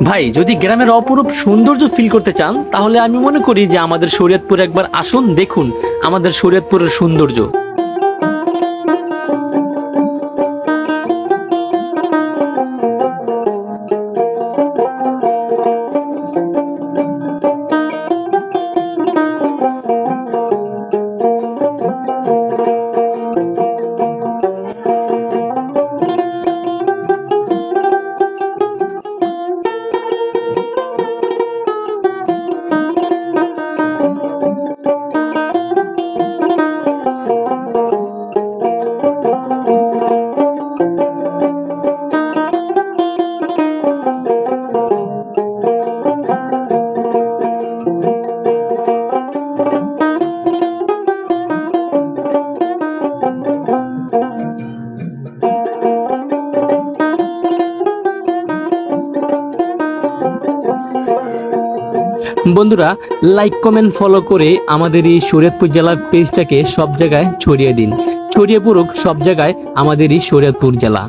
ভাই, যদি গ্রামের অপরূপ সৌন্দর্য ফিল করতে চান তাহলে আমি মনে করি যে আমাদের শরীয়তপুরে একবার আসুন, দেখুন আমাদের শরীয়তপুরের সৌন্দর্য। বন্ধুরা, লাইক কমেন্ট ফলো করে আমাদের এই শরীয়তপুর জেলার পেজটাকে সব জায়গায় ছড়িয়ে দিন, ছড়িয়ে পড়ুক সব জায়গায় আমাদের এই শরীয়তপুর জেলা।